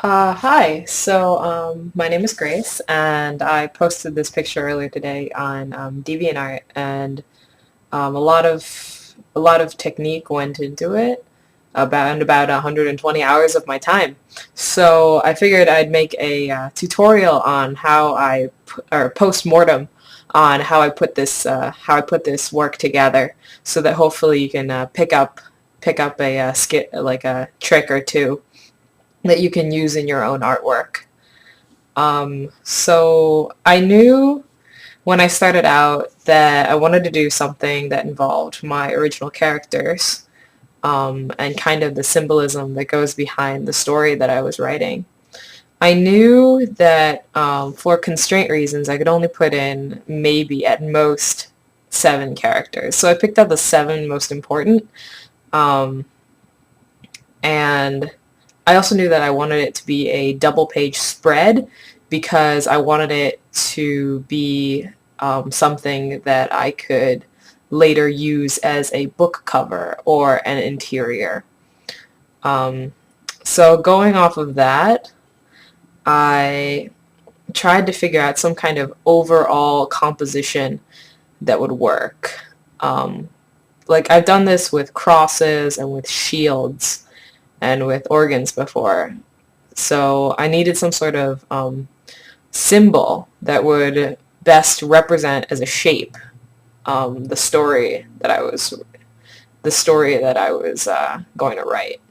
Hi. My name is Grace, and I posted this picture earlier today on DeviantArt, and a lot of technique went into it, about 120 hours of my time. So I figured I'd make a tutorial on or post-mortem on how I put this work together, so that hopefully you can pick up a skit like a trick or two that you can use in your own artwork. So I knew when I started out that I wanted to do something that involved my original characters, and kind of the symbolism that goes behind the story that I was writing. I knew that for constraint reasons, I could only put in maybe at most 7 characters. So I picked out the 7 most important. Um, and I also knew that I wanted it to be a double page spread because I wanted it to be something that I could later use as a book cover or an interior. Um, so going off of that, I tried to figure out some kind of overall composition that would work. Um, like I've done this with crosses and with shields and with organs before. So I needed some sort of symbol that would best represent as a shape the story that I was going to write.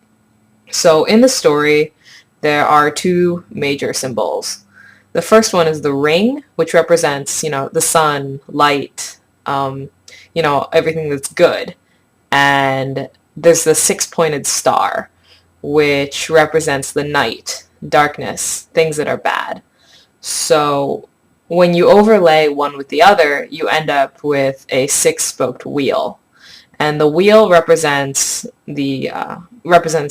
So in the story, there are 2 major symbols. The first one is the ring, which represents, the sun, light, everything that's good. And there's the 6-pointed star, which represents the night, darkness, things that are bad. So when you overlay one with the other, you end up with a 6-spoked wheel. And the wheel represents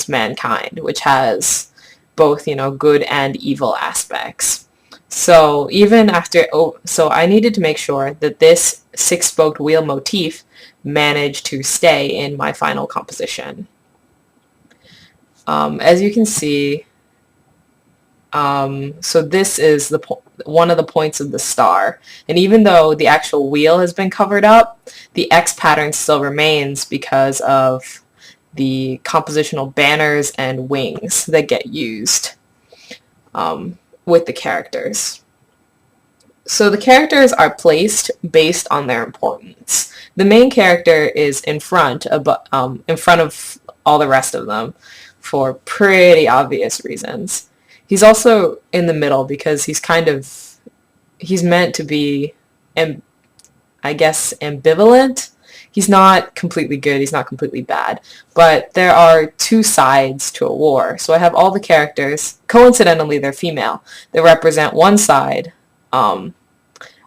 mankind, which has both, good and evil aspects. So I needed to make sure that this 6-spoked wheel motif managed to stay in my final composition. As you can see, so this is one of the points of the star. And even though the actual wheel has been covered up, the X pattern still remains because of the compositional banners and wings that get used with the characters. So the characters are placed based on their importance. The main character is in front of all the rest of them for pretty obvious reasons. He's also in the middle because he's meant to be, I guess, ambivalent. He's not completely good, he's not completely bad, but there are 2 sides to a war. So I have all the characters, coincidentally they're female, that represent one side on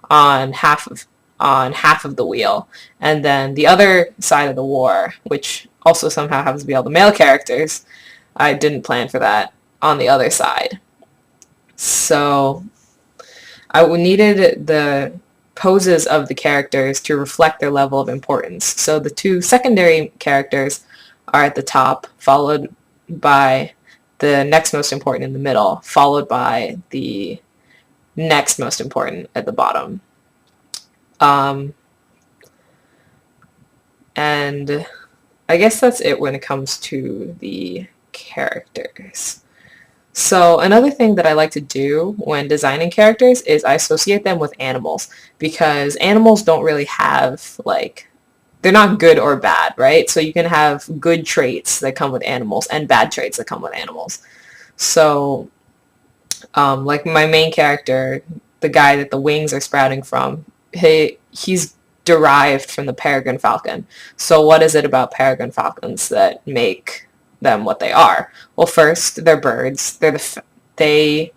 half of the wheel, and then the other side of the war, which also somehow happens to be all the male characters. I didn't plan for that, on the other side. So I needed the poses of the characters to reflect their level of importance. So the 2 secondary characters are at the top, followed by the next most important in the middle, followed by the next most important at the bottom. And I guess that's it when it comes to the characters. So another thing that I like to do when designing characters is I associate them with animals, because animals don't really have, they're not good or bad, right? So you can have good traits that come with animals and bad traits that come with animals. So like my main character, the guy that the wings are sprouting from, he's derived from the peregrine falcon. So what is it about peregrine falcons that make them what they are? Well, first, they're birds. They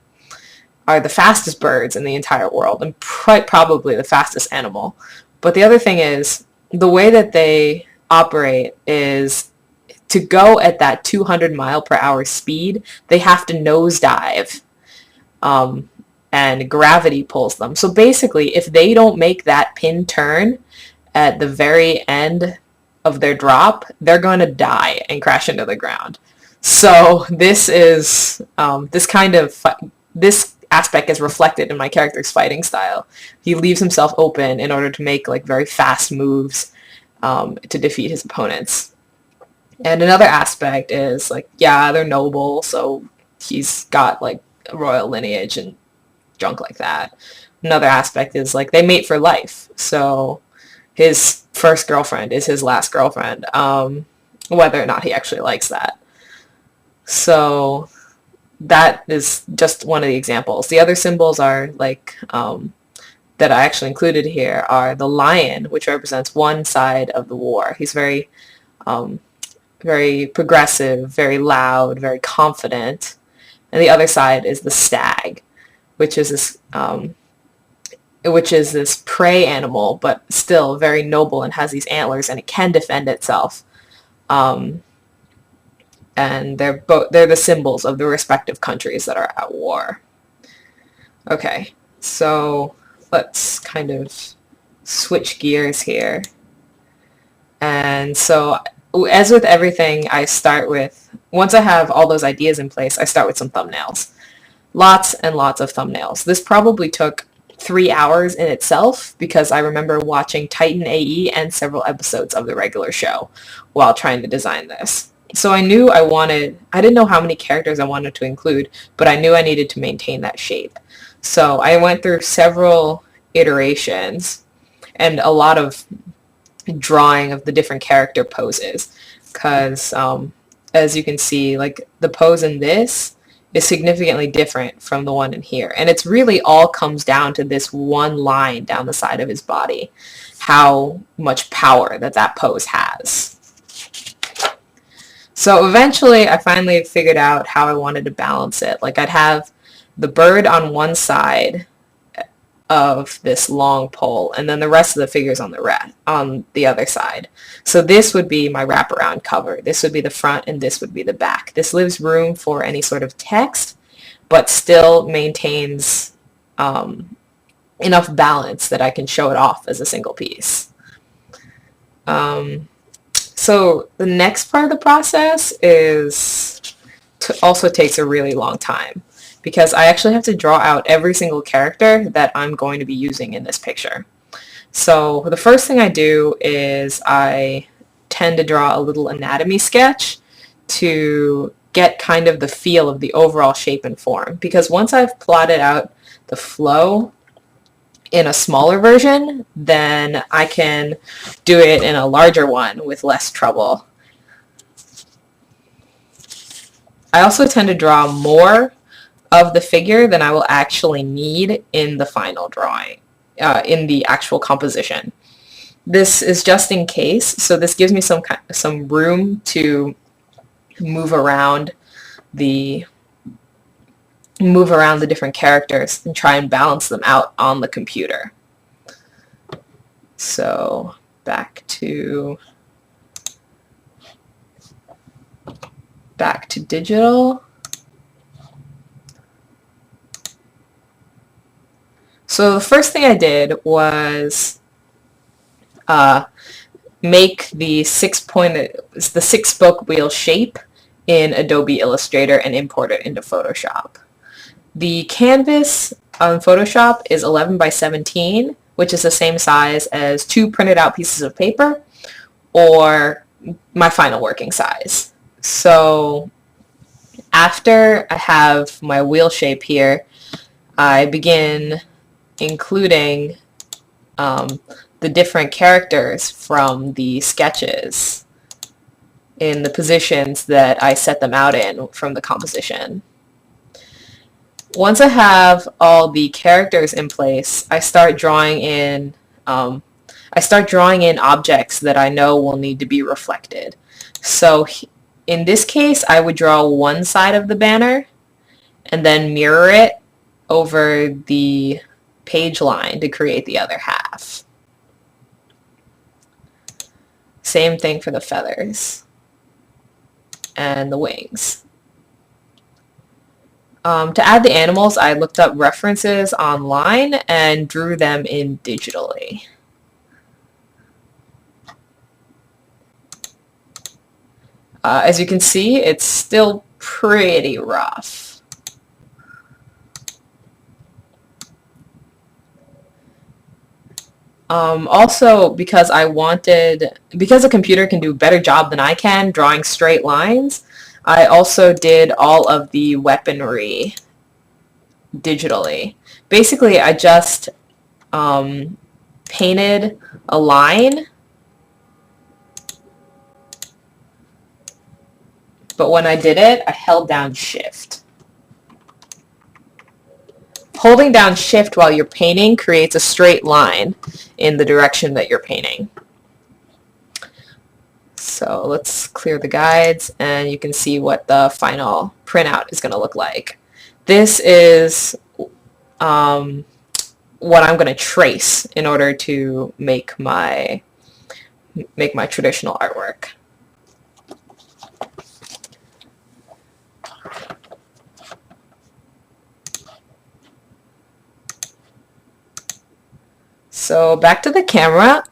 are the fastest birds in the entire world, and probably the fastest animal. But the other thing is, the way that they operate is to go at that 200-mile-per-hour speed, they have to nosedive. And gravity pulls them. So basically, if they don't make that pin turn at the very end of their drop, they're going to die and crash into the ground. So this is this aspect is reflected in my character's fighting style. He leaves himself open in order to make like very fast moves to defeat his opponents. And another aspect is like, yeah, they're noble, so he's got like a royal lineage and junk like that. Another aspect is like they mate for life, so his first girlfriend is his last girlfriend, whether or not he actually likes that. So that is just one of the examples. The other symbols are like that I actually included here are the lion, which represents one side of the war. He's very very progressive, very loud, very confident, and the other side is the stag, which is this prey animal, but still very noble and has these antlers, and it can defend itself. And they're the symbols of the respective countries that are at war. Okay, so let's kind of switch gears here. And so, as with everything, once I have all those ideas in place, I start with some thumbnails. Lots and lots of thumbnails. This probably took 3 hours in itself because I remember watching Titan AE and several episodes of the regular show while trying to design this. So I knew I didn't know how many characters I wanted to include, but I knew I needed to maintain that shape. So I went through several iterations and a lot of drawing of the different character poses, because as you can see, like the pose in this is significantly different from the one in here, and it's really all comes down to this one line down the side of his body, how much power that pose has. So eventually I finally figured out how I wanted to balance it. Like I'd have the bird on one side of this long pole, and then the rest of the figures on the other side. So this would be my wraparound cover. This would be the front, and this would be the back. This leaves room for any sort of text, but still maintains enough balance that I can show it off as a single piece. So the next part of the process also takes a really long time, because I actually have to draw out every single character that I'm going to be using in this picture. So the first thing I do is I tend to draw a little anatomy sketch to get kind of the feel of the overall shape and form, because once I've plotted out the flow in a smaller version, then I can do it in a larger one with less trouble. I also tend to draw more of the figure than I will actually need in the final drawing, in the actual composition. This is just in case, so this gives me some room to move around the different characters and try and balance them out on the computer. So back to digital. So the first thing I did was make the six-spoke wheel shape in Adobe Illustrator and import it into Photoshop. The canvas on Photoshop is 11 by 17, which is the same size as 2 printed out pieces of paper, or my final working size. So after I have my wheel shape here, I begin including the different characters from the sketches in the positions that I set them out in from the composition. Once I have all the characters in place, I start drawing in objects that I know will need to be reflected. So in this case, I would draw one side of the banner and then mirror it over the page line to create the other half. Same thing for the feathers and the wings. To add the animals, I looked up references online and drew them in digitally. As you can see, it's still pretty rough. Also, because a computer can do a better job than I can drawing straight lines, I also did all of the weaponry digitally. Basically, I just painted a line, but when I did it, I held down Shift. Holding down Shift while you're painting creates a straight line in the direction that you're painting. So let's clear the guides, and you can see what the final printout is going to look like. This is what I'm going to trace in order to make my traditional artwork. So back to the camera.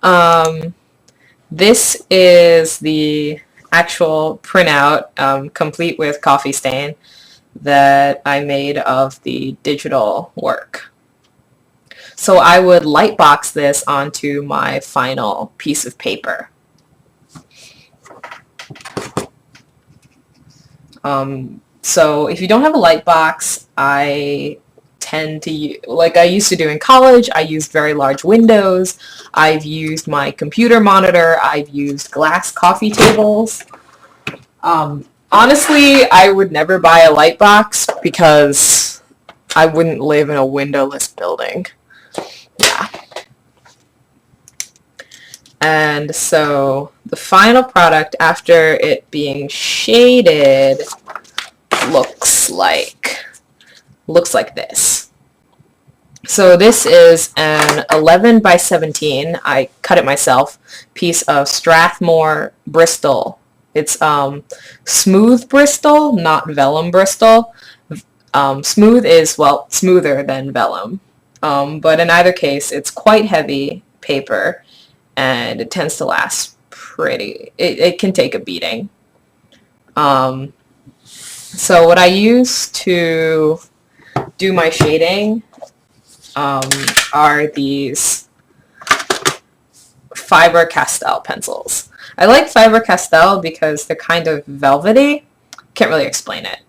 This is the actual printout, complete with coffee stain, that I made of the digital work. So I would lightbox this onto my final piece of paper. So if you don't have a lightbox, I tend to use, like I used to do in college, I used very large windows. I've used my computer monitor. I've used glass coffee tables. Honestly, I would never buy a lightbox because I wouldn't live in a windowless building. Yeah. And so the final product, after it being shaded, looks like this. So this is an 11 by 17, I cut it myself, piece of Strathmore Bristol. It's smooth Bristol, not vellum Bristol. Smooth is, well, smoother than vellum. But in either case, it's quite heavy paper, and it tends to last it can take a beating. So what I use to do my shading are these Faber-Castell pencils. I like Faber-Castell because they're kind of velvety. Can't really explain it,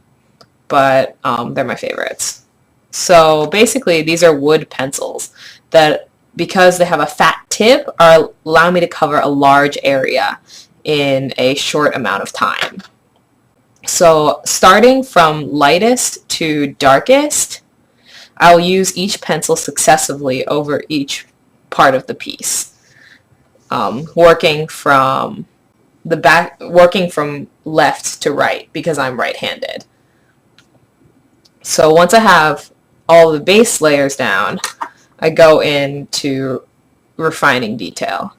but they're my favorites. So basically, these are wood pencils that, because they have a fat tip, allow me to cover a large area in a short amount of time. So starting from lightest to darkest, I'll use each pencil successively over each part of the piece, working from left to right because I'm right-handed. So once I have all the base layers down, I go into refining detail.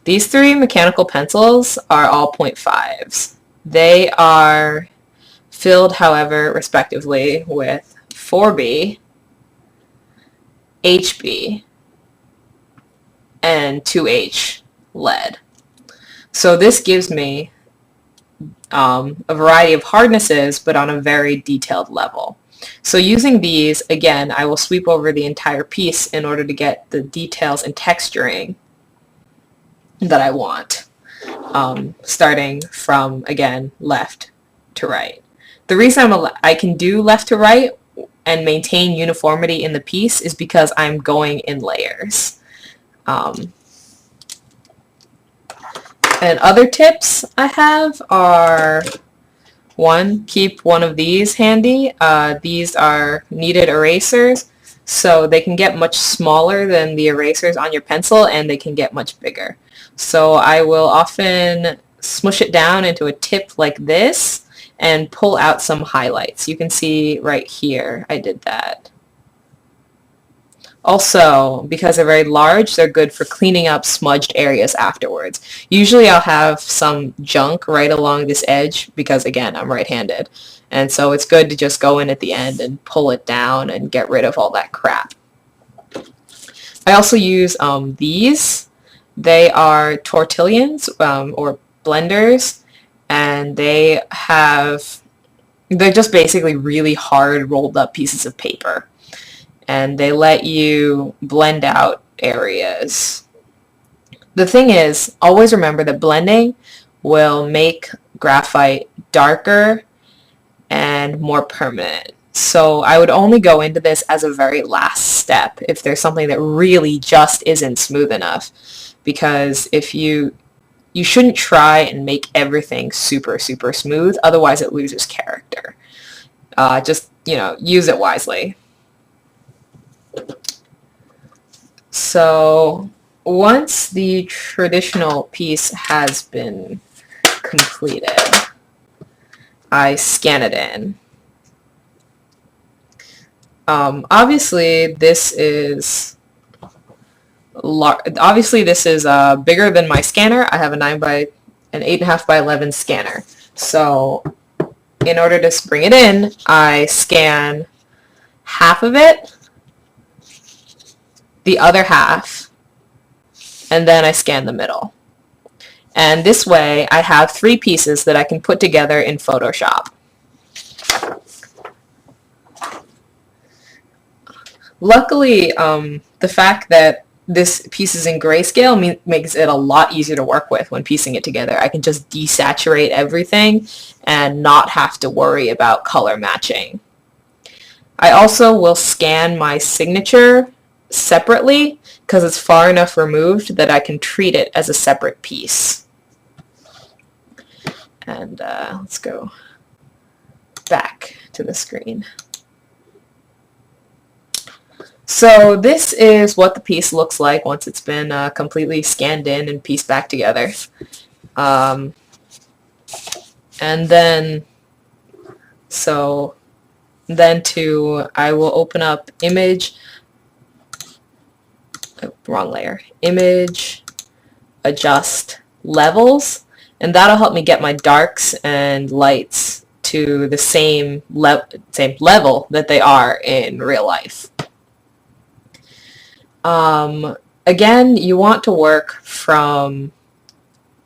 These three mechanical pencils are all 0.5s. They are filled, however, respectively with 4B, HB, and 2H lead. So this gives me a variety of hardnesses, but on a very detailed level. So using these, again, I will sweep over the entire piece in order to get the details and texturing that I want, starting from, again, left to right. The reason I can do left to right and maintain uniformity in the piece is because I'm going in layers. And other tips I have are, one, keep one of these handy. These are kneaded erasers, so they can get much smaller than the erasers on your pencil, and they can get much bigger. So I will often smush it down into a tip like this and pull out some highlights. You can see right here, I did that. Also, because they're very large, they're good for cleaning up smudged areas afterwards. Usually I'll have some junk right along this edge because, again, I'm right-handed. And so it's good to just go in at the end and pull it down and get rid of all that crap. I also use these. They are tortillons or blenders, and they're just basically really hard rolled up pieces of paper, and they let you blend out areas. The thing is, always remember that blending will make graphite darker and more permanent. So I would only go into this as a very last step if there's something that really just isn't smooth enough. Because if you shouldn't try and make everything super, super smooth, otherwise it loses character. Just, use it wisely. So once the traditional piece has been completed, I scan it in. Obviously this is bigger than my scanner. I have an 8.5 by 11 scanner. So in order to bring it in, I scan half of it, the other half, and then I scan the middle. And this way I have 3 pieces that I can put together in Photoshop. Luckily, the fact that this piece is in grayscale makes it a lot easier to work with when piecing it together. I can just desaturate everything and not have to worry about color matching. I also will scan my signature separately because it's far enough removed that I can treat it as a separate piece. And let's go back to the screen. So this is what the piece looks like once it's been completely scanned in and pieced back together. And then, I will open up image, wrong layer, image, adjust levels, and that'll help me get my darks and lights to the same level that they are in real life. Again, you want to work from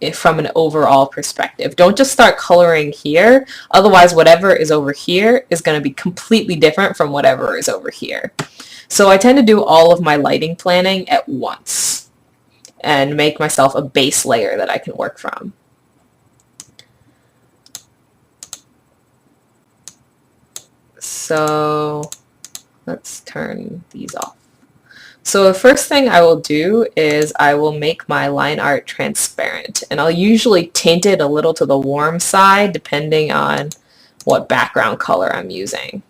an overall perspective. Don't just start coloring here, otherwise whatever is over here is going to be completely different from whatever is over here. So I tend to do all of my lighting planning at once and make myself a base layer that I can work from. So let's turn these off. So the first thing I will do is I will make my line art transparent, and I'll usually tint it a little to the warm side depending on what background color I'm using.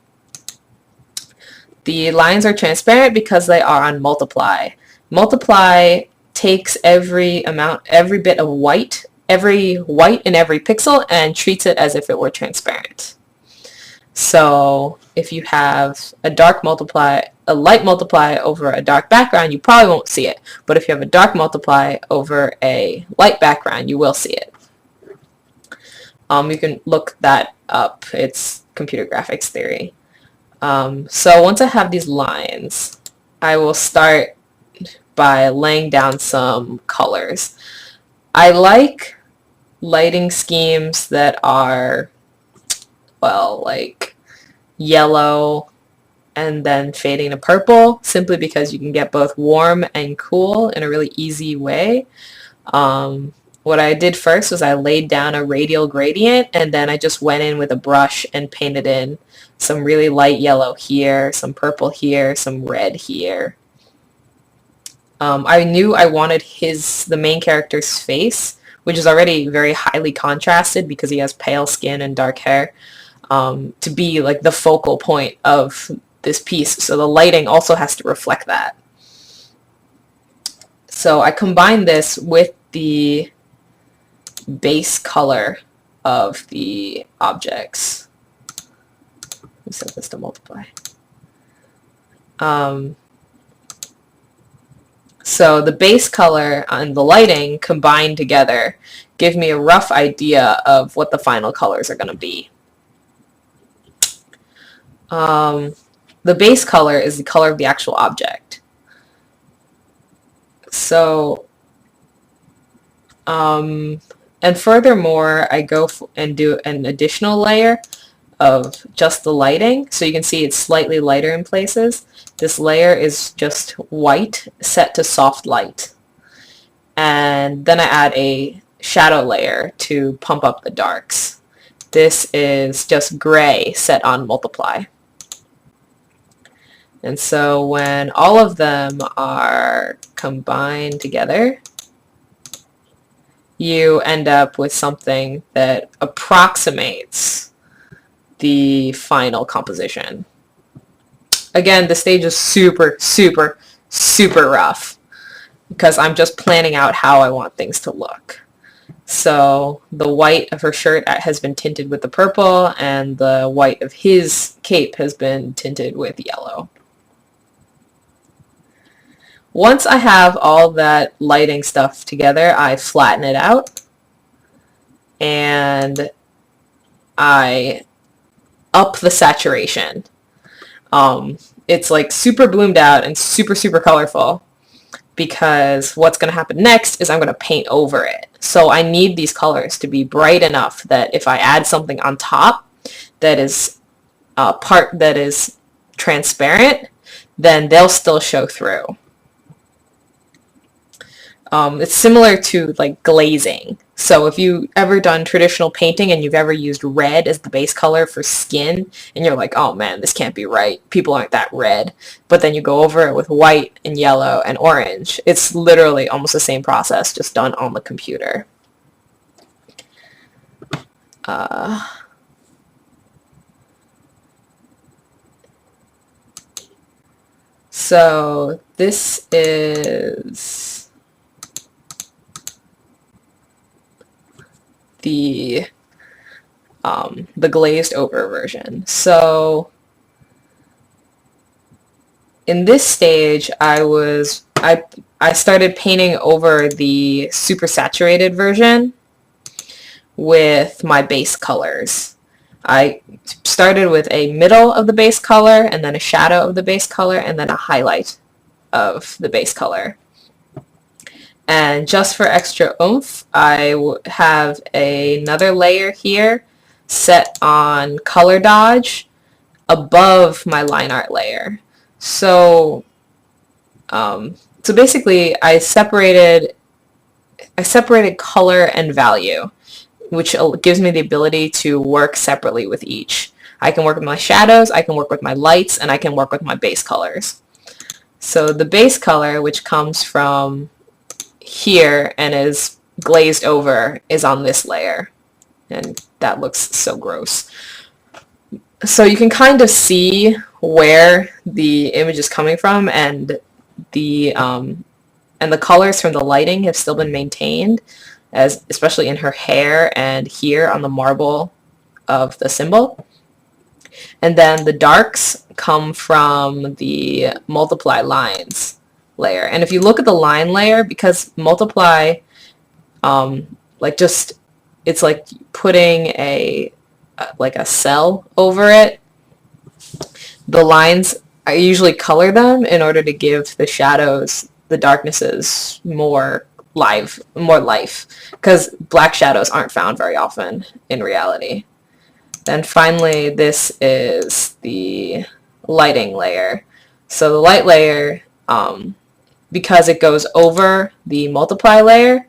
The lines are transparent because they are on multiply. Multiply takes every bit of white, every white in every pixel, and treats it as if it were transparent. So if you have a light multiply over a dark background, you probably won't see it. But if you have a dark multiply over a light background, you will see it. You can look that up. It's computer graphics theory. So once I have these lines, I will start by laying down some colors. I like lighting schemes that are, well, like yellow and then fading to purple, simply because you can get both warm and cool in a really easy way. What I did first was I laid down a radial gradient, and then I just went in with a brush and painted in some really light yellow here, some purple here, some red here. I knew I wanted the main character's face, which is already very highly contrasted because he has pale skin and dark hair, to be like the focal point of this piece. So the lighting also has to reflect that. So I combined this with the base color of the objects. Let me set this to multiply. So the base color and the lighting combined together give me a rough idea of what the final colors are going to be. The base color is the color of the actual object. So And furthermore, I go and do an additional layer of just the lighting. So you can see it's slightly lighter in places. This layer is just white set to soft light. And then I add a shadow layer to pump up the darks. This is just gray set on multiply. And so when all of them are combined together, you end up with something that approximates the final composition. Again, the stage is super, super, super rough because I'm just planning out how I want things to look. So the white of her shirt has been tinted with the purple, and the white of his cape has been tinted with yellow. Once I have all that lighting stuff together, I flatten it out and I up the saturation. It's like super bloomed out and super, super colorful, because what's going to happen next is I'm going to paint over it. So I need these colors to be bright enough that if I add something on top that is part that is transparent, then they'll still show through. It's similar to like glazing. So if you ever done traditional painting and you've ever used red as the base color for skin, and you're like, oh man, this can't be right, people aren't that red, but then you go over it with white and yellow and orange, it's literally almost the same process, just done on the computer. So this is the glazed over version. So in this stage, I started painting over the super saturated version with my base colors. I started with a middle of the base color, and then a shadow of the base color, and then a highlight of the base color. And just for extra oomph, I have another layer here set on color dodge above my line art layer. So, so basically I separated color and value, which gives me the ability to work separately with each. I can work with my shadows, I can work with my lights, and I can work with my base colors. So the base color, which comes from here and is glazed over, is on this layer, and that looks so gross. So you can kind of see where the image is coming from, and the colors from the lighting have still been maintained, as especially in her hair and here on the marble of the symbol. And then the darks come from the multiply lines layer. And if you look at the line layer, because multiply, it's like putting a cell over it. The lines, I usually color them in order to give the shadows, the darknesses, more life, because black shadows aren't found very often in reality. Then finally, this is the lighting layer. So the light layer, because it goes over the multiply layer,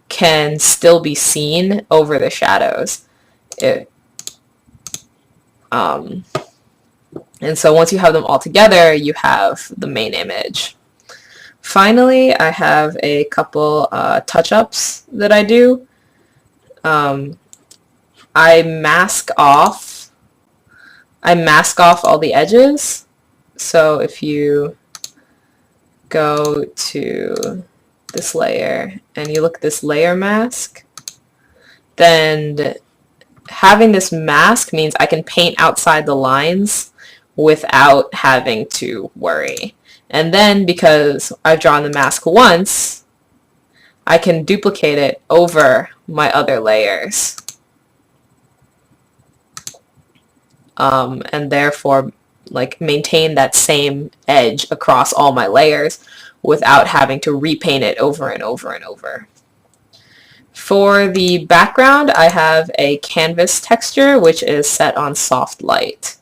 can still be seen over the shadows. And so once you have them all together, you have the main image. Finally, I have a couple touch-ups that I do. I mask off all the edges. So if you go to this layer and you look at this layer mask, then having this mask means I can paint outside the lines without having to worry. And then because I've drawn the mask once, I can duplicate it over my other layers. And therefore maintain that same edge across all my layers without having to repaint it over and over and over. For the background, I have a canvas texture, which is set on soft light.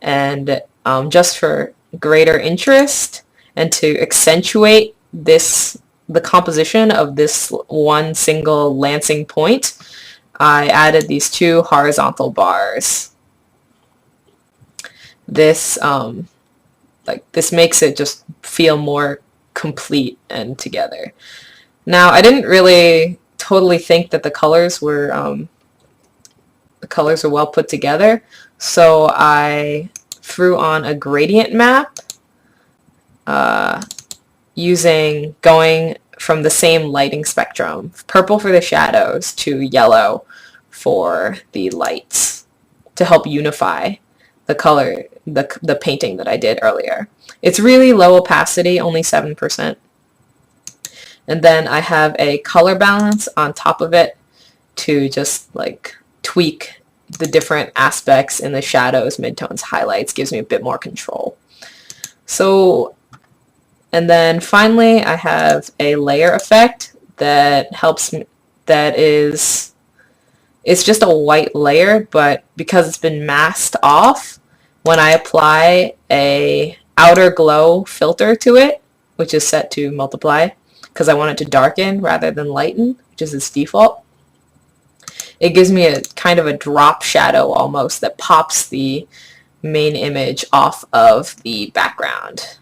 And just for greater interest and to accentuate the composition of this one single lancing point, I added these two horizontal bars. This this makes it just feel more complete and together. Now, I didn't really totally think that the colors were well put together, so I threw on a gradient map going from the same lighting spectrum, purple for the shadows to yellow for the lights, to help unify the color, the painting that I did earlier. It's really low opacity, only 7%. And then I have a color balance on top of it to just like tweak the different aspects in the shadows, midtones, highlights, gives me a bit more control. So, and then finally I have a layer effect that helps me, it's just a white layer, but because it's been masked off, when I apply a outer glow filter to it, which is set to multiply, because I want it to darken rather than lighten, which is its default, it gives me a kind of a drop shadow almost that pops the main image off of the background.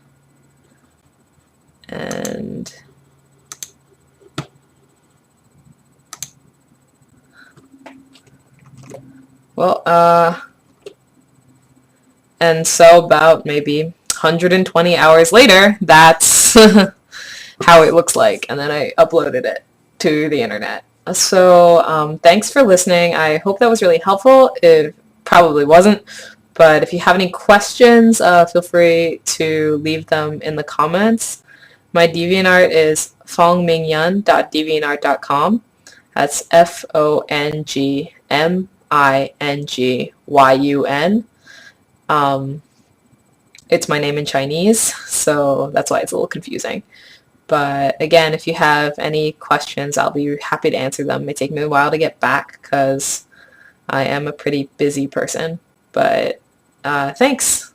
And well, and so about maybe 120 hours later, that's how it looks like, and then I uploaded it to the internet. So thanks for listening. I hope that was really helpful. It probably wasn't, but if you have any questions, feel free to leave them in the comments. My DeviantArt is FongMingYun.deviantart.com. That's FongMingYun. It's my name in Chinese, so that's why it's a little confusing. But again, if you have any questions, I'll be happy to answer them. It may take me a while to get back because I am a pretty busy person. But thanks.